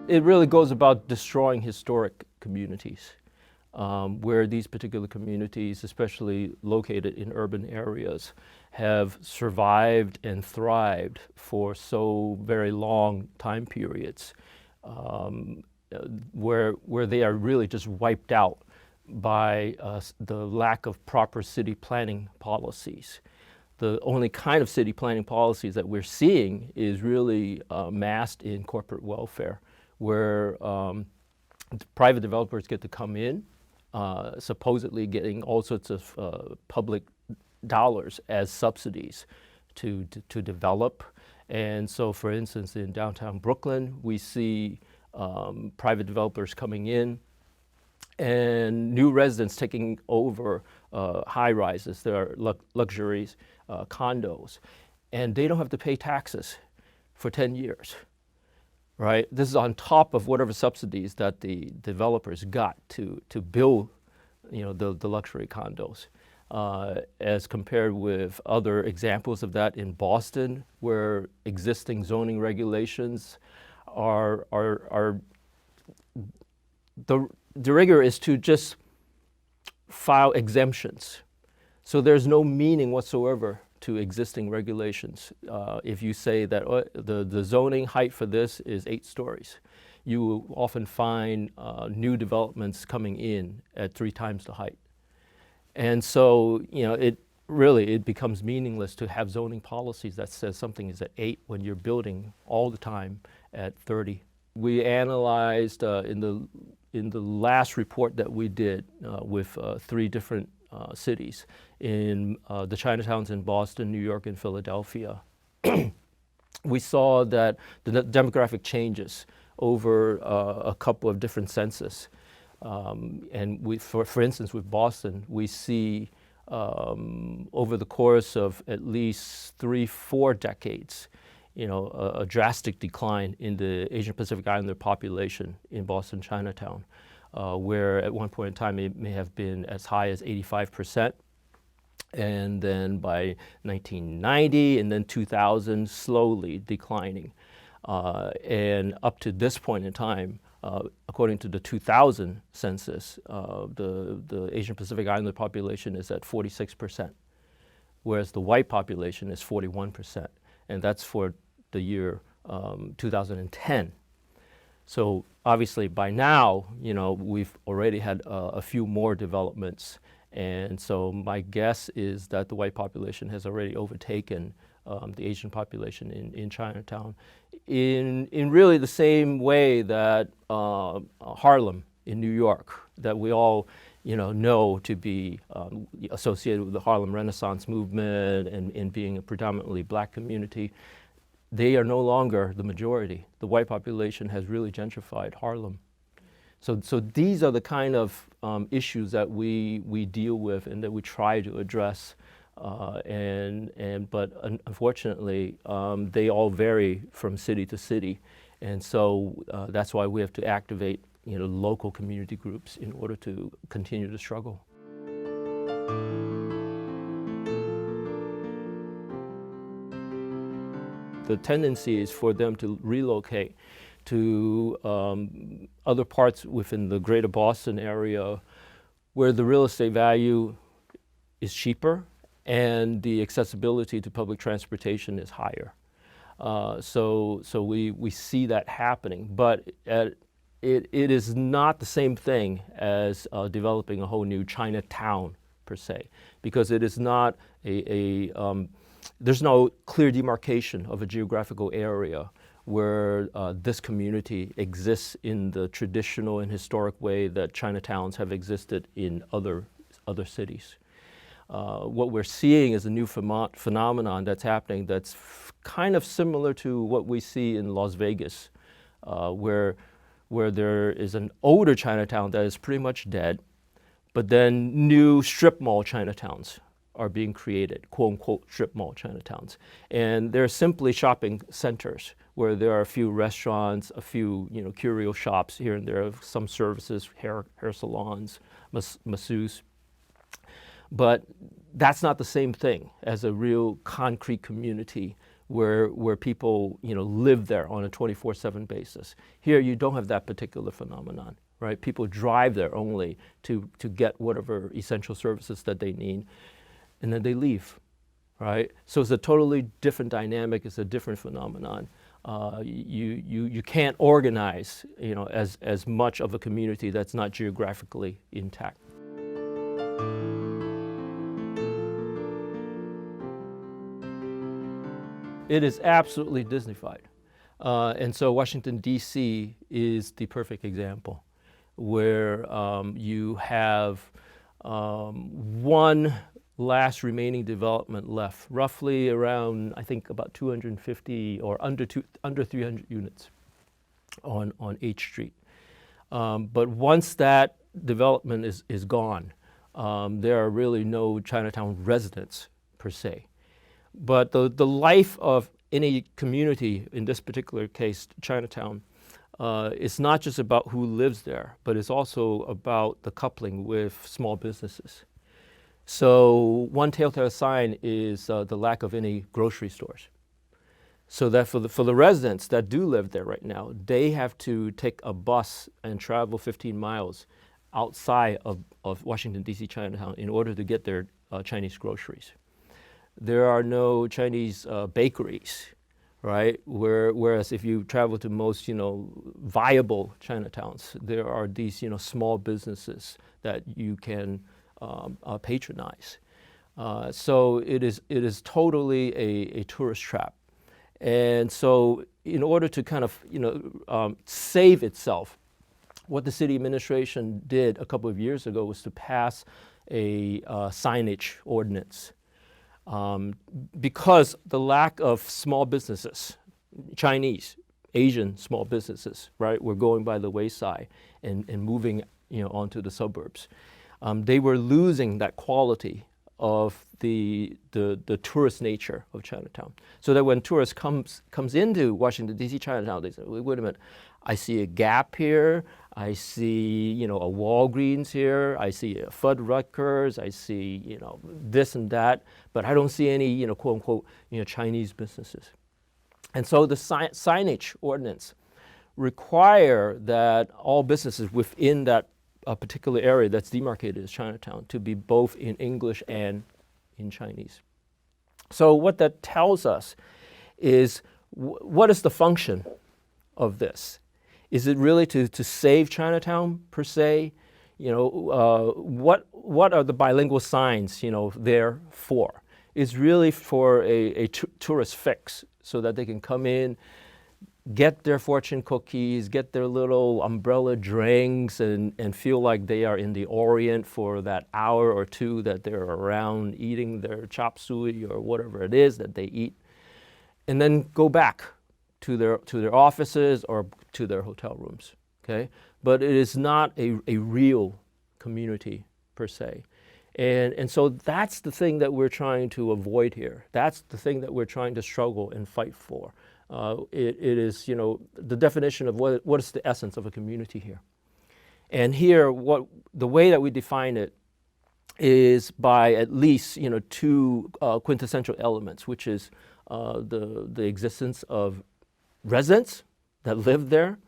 It really goes about destroying historic communities, where these particular communities, especially located in urban areas, have survived and thrived for so very long time periods, where they are really just wiped out by the lack of proper city planning policies. The only kind of city planning policies that we're seeing is really masked in corporate welfare, where private developers get to come in, supposedly getting all sorts of public dollars as subsidies to develop. And so, for instance, in downtown Brooklyn, we see private developers coming in and new residents taking over high rises. There are luxuries, condos, and they don't have to pay taxes for 10 years, right? This is on top of whatever subsidies that the developers got to build, the luxury condos. As compared with other examples of that in Boston, where existing zoning regulations are the rigor is to just file exemptions. So there's no meaning whatsoever to existing regulations. If you say that the zoning height for this is 8 stories, you will often find new developments coming in at 3 times the height. And so, it becomes meaningless to have zoning policies that says something is at 8 when you're building all the time at 30. We analyzed in the last report that we did with 3 different cities in the Chinatowns in Boston, New York, and Philadelphia. We saw that the demographic changes over a couple of different census. And for instance, with Boston, we see over the course of at least 3-4 decades, a drastic decline in the Asian Pacific Islander population in Boston Chinatown, where at one point in time it may have been as high as 85%. And then by 1990 and then 2000, slowly declining. And up to this point in time, according to the 2000 census, the Asian Pacific Islander population is at 46%, whereas the white population is 41%, and that's for the year 2010. So obviously by now, we've already had a few more developments, and so my guess is that the white population has already overtaken the Asian population in Chinatown in really the same way that Harlem in New York, that we all know to be associated with the Harlem Renaissance movement and being a predominantly black community. They are no longer the majority. The white population has really gentrified Harlem. So these are the kind of issues that we deal with and that we try to address. But unfortunately, they all vary from city to city, and so that's why we have to activate, local community groups in order to continue to struggle. The tendency is for them to relocate to other parts within the greater Boston area, where the real estate value is cheaper and the accessibility to public transportation is higher. So we see that happening, but it is not the same thing as developing a whole new Chinatown per se, because it is not there's no clear demarcation of a geographical area where this community exists in the traditional and historic way that Chinatowns have existed in other cities. What we're seeing is a new phenomenon that's happening that's kind of similar to what we see in Las Vegas, where there is an older Chinatown that is pretty much dead, but then new strip mall Chinatowns are being created, quote-unquote strip mall Chinatowns. And they're simply shopping centers where there are a few restaurants, a few curio shops here and there, some services, hair salons, masseuse. But that's not the same thing as a real concrete community where people, live there on a 24/7 basis. Here, you don't have that particular phenomenon, right? People drive there only to get whatever essential services that they need, and then they leave, right? So it's a totally different dynamic. It's a different phenomenon. You can't organize, as much of a community that's not geographically intact. It is absolutely Disneyfied. And so Washington, D.C. is the perfect example where you have one last remaining development left, roughly around, I think, about 250 or under 300 units on H Street. But once that development is gone, there are really no Chinatown residents per se. But the life of any community, in this particular case, Chinatown, it's not just about who lives there, but it's also about the coupling with small businesses. So one telltale sign is the lack of any grocery stores. So that for the residents that do live there right now, they have to take a bus and travel 15 miles outside of Washington, D.C. Chinatown in order to get their Chinese groceries. There are no Chinese bakeries, right? Whereas if you travel to most, viable Chinatowns, there are these, small businesses that you can patronize. So it is totally a tourist trap. And so in order to kind of, save itself, what the city administration did a couple of years ago was to pass a signage ordinance. Because the lack of small businesses, Chinese, Asian small businesses, right, were going by the wayside and moving, onto the suburbs. They were losing that quality of the tourist nature of Chinatown. So that when tourists comes into Washington, D.C. Chinatown, they say, wait a minute, I see a Gap here, I see, a Walgreens here, I see a Fudd Rutgers, I see, this and that, but I don't see any, quote unquote, Chinese businesses. And so the signage ordinance require that all businesses within that particular area that's demarcated as Chinatown to be both in English and in Chinese. So what that tells us is what is the function of this? Is it really to save Chinatown per se? What are the bilingual signs there for? It's really for a tourist fix so that they can come in, get their fortune cookies, get their little umbrella drinks, and feel like they are in the Orient for that hour or two that they're around eating their chop suey or whatever it is that they eat, and then go back to their offices or to their hotel rooms, okay? But it is not a real community per se. And so that's the thing that we're trying to avoid here. That's the thing that we're trying to struggle and fight for. It is, the definition of what is the essence of a community here. And here, the way that we define it is by at least, two quintessential elements, which is the existence of residents that live there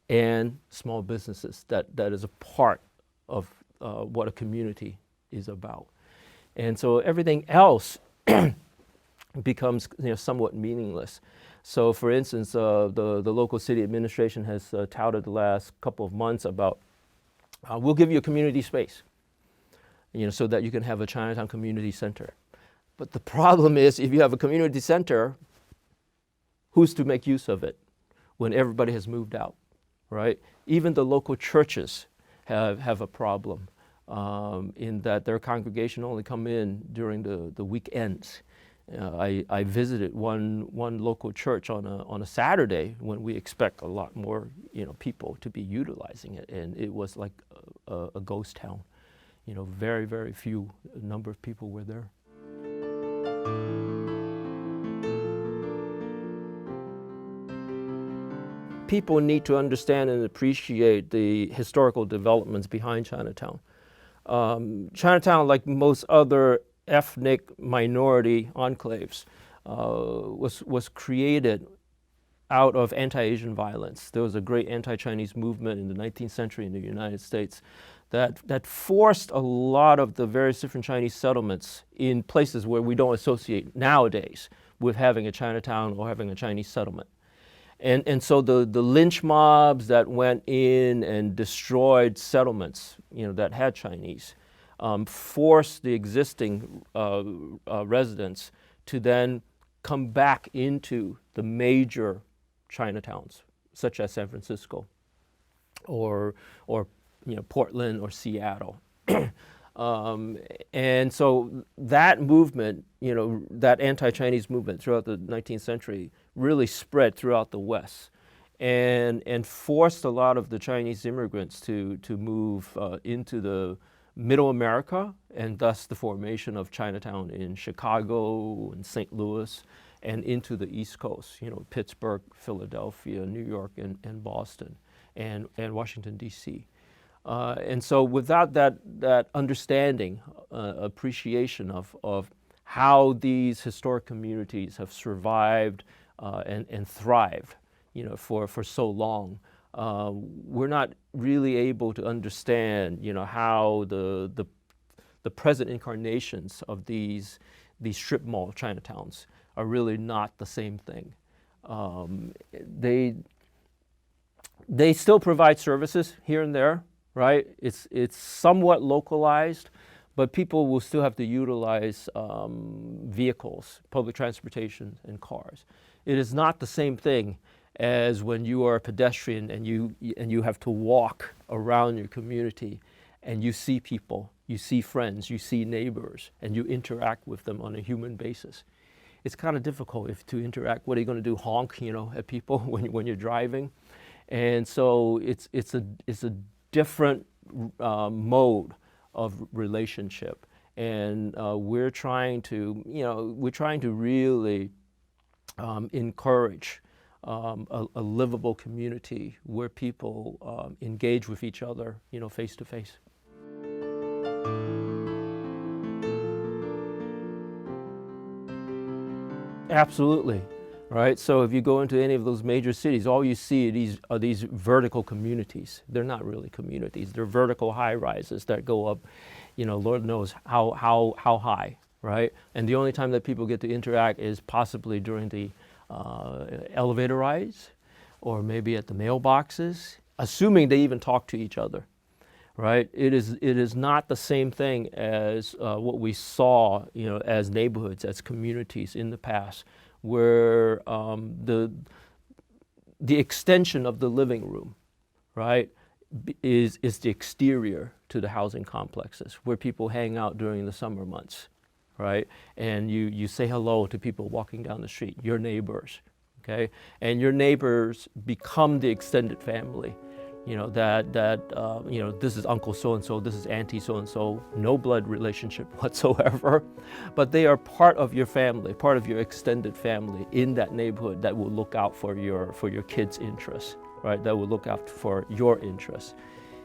and small businesses that is a part of what a community is about. And so everything else becomes somewhat meaningless. So for instance, the local city administration has touted the last couple of months about we'll give you a community space, so that you can have a Chinatown community center. But the problem is if you have a community center, who's to make use of it when everybody has moved out, right? Even the local churches have a problem in that their congregation only come in during the weekends. I visited one local church on a Saturday when we expect a lot more people to be utilizing it, and it was like a ghost town. Very, very few number of people were there. People need to understand and appreciate the historical developments behind Chinatown. Chinatown, like most other ethnic minority enclaves, was created out of anti-Asian violence. There was a great anti-Chinese movement in the 19th century in the United States that forced a lot of the various different Chinese settlements in places where we don't associate nowadays with having a Chinatown or having a Chinese settlement. And so the lynch mobs that went in and destroyed settlements, that had Chinese, forced the existing residents to then come back into the major Chinatowns, such as San Francisco, or Portland or Seattle. And so that movement, that anti-Chinese movement throughout the 19th century really spread throughout the West and forced a lot of the Chinese immigrants to move into the Middle America, and thus the formation of Chinatown in Chicago and St. Louis and into the East Coast, Pittsburgh, Philadelphia, New York, and Boston, and Washington, D.C. And so without that understanding, appreciation of how these historic communities have survived and thrived, for so long, we're not really able to understand, how the present incarnations of these strip mall Chinatowns are really not the same thing. They still provide services here and there, right? It's somewhat localized, but people will still have to utilize vehicles, public transportation, and cars. It is not the same thing as when you are a pedestrian and you have to walk around your community and you see people, you see friends, you see neighbors, and you interact with them on a human basis. It's kind of difficult to interact. What are you going to do? Honk, at people when you're driving, and so it's a different mode of relationship, and we're trying to really encourage a livable community where people engage with each other, face to face. Absolutely, right? So if you go into any of those major cities, all you see are these vertical communities. They're not really communities. They're vertical high-rises that go up, Lord knows how high, right? And the only time that people get to interact is possibly during the elevator rides, or maybe at the mailboxes, assuming they even talk to each other, right? It is not the same thing as what we saw, as neighborhoods, as communities in the past, where the extension of the living room, right, is the exterior to the housing complexes where people hang out during the summer months, right? And you say hello to people walking down the street, your neighbors, okay? And your neighbors become the extended family. This is Uncle so-and-so, this is Auntie so-and-so, no blood relationship whatsoever, but they are part of your family, part of your extended family in that neighborhood that will look out for your kids' interests, right? That will look out for your interests.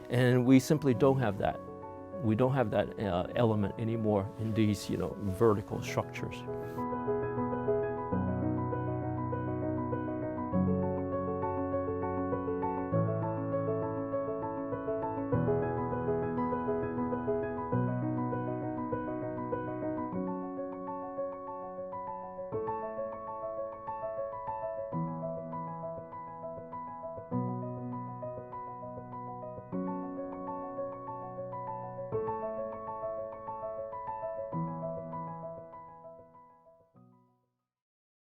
And we simply don't have that. We don't have that element anymore in these, vertical structures.